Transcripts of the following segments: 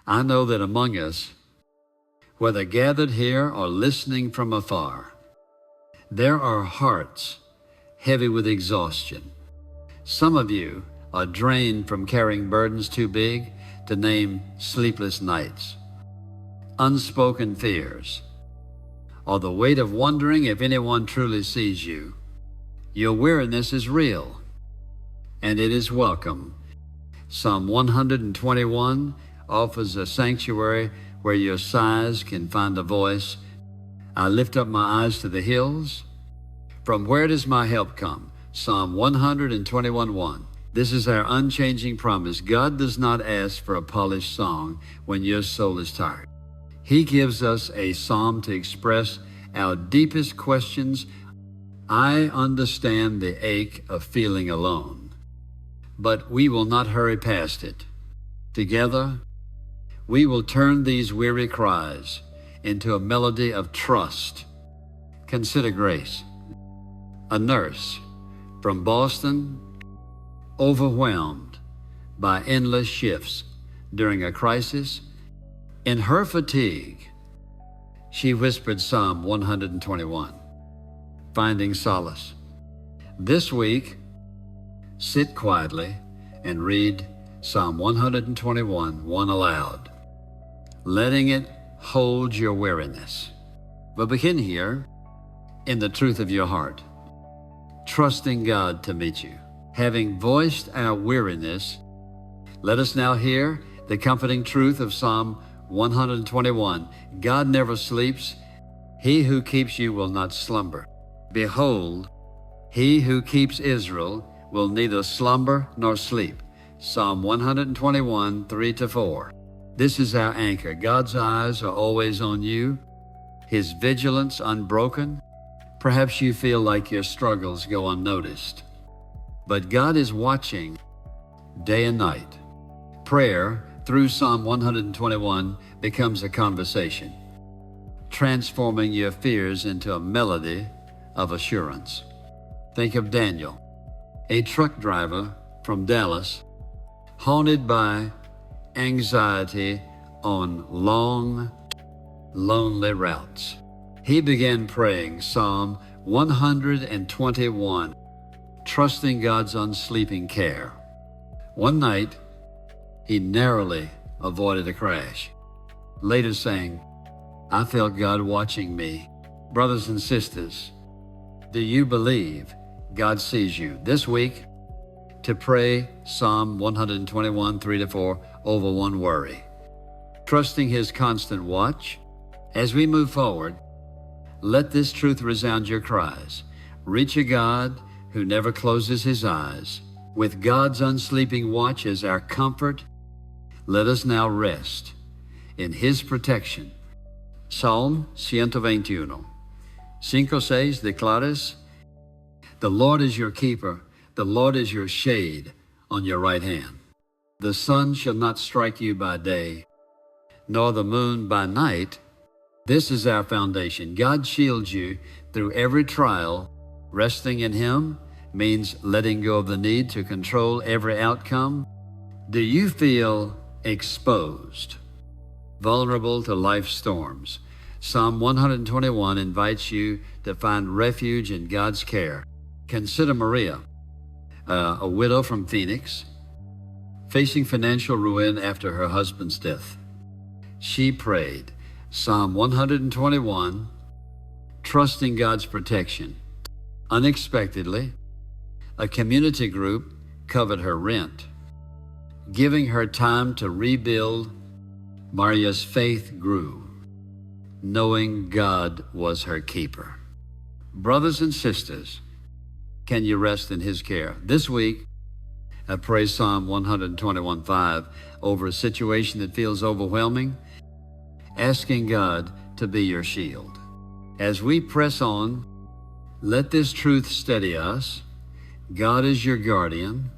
I know that among us, whether gathered here or listening from afar, there are hearts heavy with exhaustion. Some of you are drained from carrying burdens too big to name sleepless nights, unspoken fears, or the weight of wondering if anyone truly sees you. Your weariness is real, and it is welcome. Psalm 121 offers a sanctuary where your sighs can find a voice. I lift up my eyes to the hills. From where does my help come? Psalm 121:1. This is our unchanging promise. God does not ask for a polished song when your soul is tired. He gives us a psalm to express our deepest questions. I understand the ache of feeling alone, but we will not hurry past it. Together, we will turn these weary cries into a melody of trust. Consider Grace, a nurse from Boston, overwhelmed by endless shifts during a crisis. In her fatigue, she whispered Psalm 121, finding solace. This week, sit quietly and read Psalm 121, aloud, letting it hold your weariness. But begin here in the truth of your heart, trusting God to meet you. Having voiced our weariness, let us now hear the comforting truth of Psalm 121. God never sleeps. He who keeps you will not slumber. Behold, he who keeps Israel will neither slumber nor sleep. Psalm 121, 3-4. This is our anchor. God's eyes are always on you, his vigilance unbroken. Perhaps you feel like your struggles go unnoticed, but God is watching day and night. Prayer through Psalm 121 becomes a conversation, transforming your fears into a melody of assurance. Think of Daniel, a truck driver from Dallas, haunted by anxiety on long, lonely routes. He began praying Psalm 121, trusting God's unsleeping care. One night, he narrowly avoided a crash, later saying, I felt God watching me. Brothers and sisters, do you believe God sees you? This week, to pray Psalm 121, 3-4 over one worry, trusting his constant watch. As we move forward, let this truth resound your cries. Reach a God who never closes his eyes. With God's unsleeping watch as our comfort, let us now rest in his protection. Psalm 121, 5-6 declares, the Lord is your keeper, the Lord is your shade on your right hand. The sun shall not strike you by day, nor the moon by night. This is our foundation. God shields you through every trial. Resting in him means letting go of the need to control every outcome. Do you feel exposed, vulnerable to life's storms? Psalm 121 invites you to find refuge in God's care. Consider Maria, a widow from Phoenix, facing financial ruin after her husband's death. She prayed Psalm 121, trusting God's protection. Unexpectedly, a community group covered her rent, giving her time to rebuild. Maria's faith grew, knowing God was her keeper. Brothers and sisters, can you rest in his care? This week, I pray Psalm 121:5 over a situation that feels overwhelming, asking God to be your shield. As we press on, let this truth steady us. God is your guardian,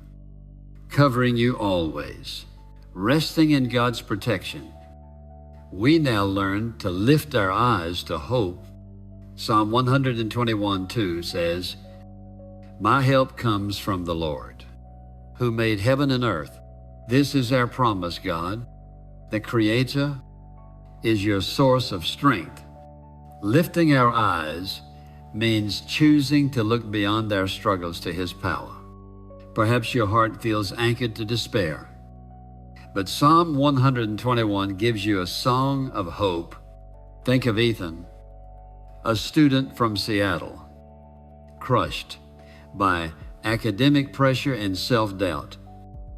covering you always. Resting in God's protection, we now learn to lift our eyes to hope. Psalm 121:2 says, my help comes from the Lord, who made heaven and earth. This is our promise, God, The Creator is your source of strength. Lifting our eyes means choosing to look beyond our struggles to His power. Perhaps your heart feels anchored to despair, but Psalm 121 gives you a song of hope. Think of Ethan, a student from Seattle, crushed by academic pressure and self-doubt.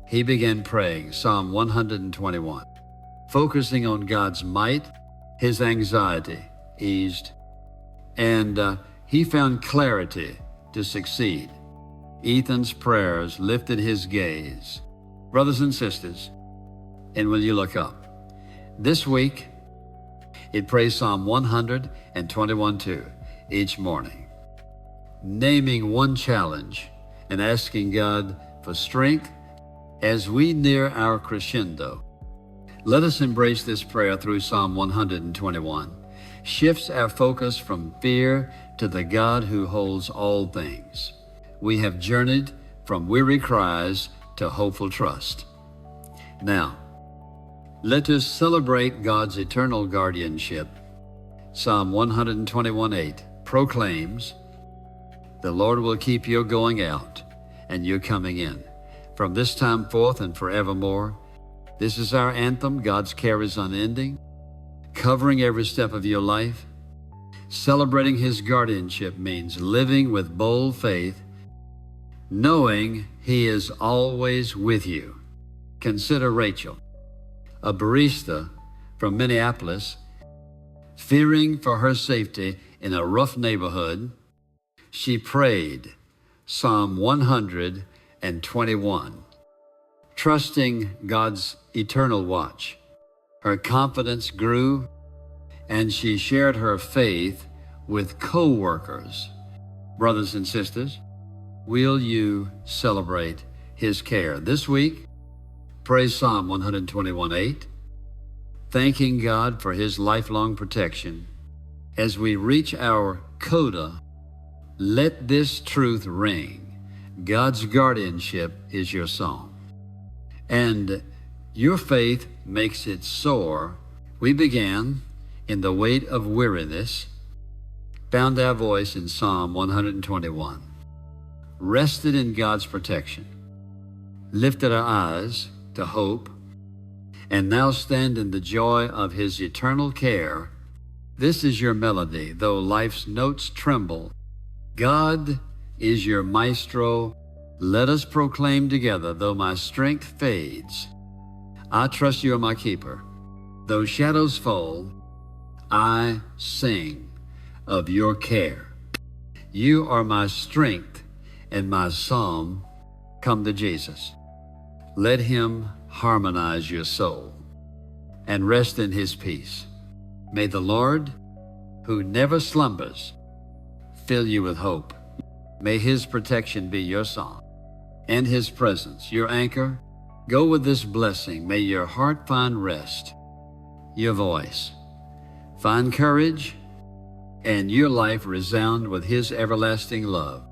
He began praying Psalm 121, focusing on God's might. His anxiety eased, and he found clarity to succeed. Ethan's prayers lifted his gaze. Brothers and sisters, and will you look up? This week, it prays Psalm 121:2 each morning, naming one challenge and asking God for strength as we near our crescendo. Let us embrace this prayer through Psalm 121. Shifts our focus from fear to the God who holds all things. We have journeyed from weary cries to hopeful trust. Now, let us celebrate God's eternal guardianship. Psalm 121:8 proclaims, "The Lord will keep your going out and your coming in, from this time forth and forevermore." This is our anthem. God's care is unending, covering every step of your life. Celebrating His guardianship means living with bold faith, knowing He is always with you. Consider Rachel, a barista from Minneapolis, fearing for her safety in a rough neighborhood. She prayed Psalm 121, trusting God's eternal watch. Her confidence grew, and she shared her faith with co-workers. Brothers and sisters, will you celebrate His care? This week, pray Psalm 121:8, thanking God for His lifelong protection. As we reach our coda, let this truth ring. God's guardianship is your song, and your faith makes it soar. We began in the weight of weariness, found our voice in Psalm 121, rested in God's protection, lifted our eyes to hope, and now stand in the joy of His eternal care. This is your melody, though life's notes tremble. God is your maestro. Let us proclaim together, though my strength fades, I trust you are my keeper. Though shadows fall, I sing of your care. You are my strength and my psalm. Come to Jesus. Let Him harmonize your soul and rest in His peace. May the Lord, who never slumbers, fill you with hope. May His protection be your song and His presence your anchor. Go with this blessing. May your heart find rest, your voice find courage, and your life resound with His everlasting love.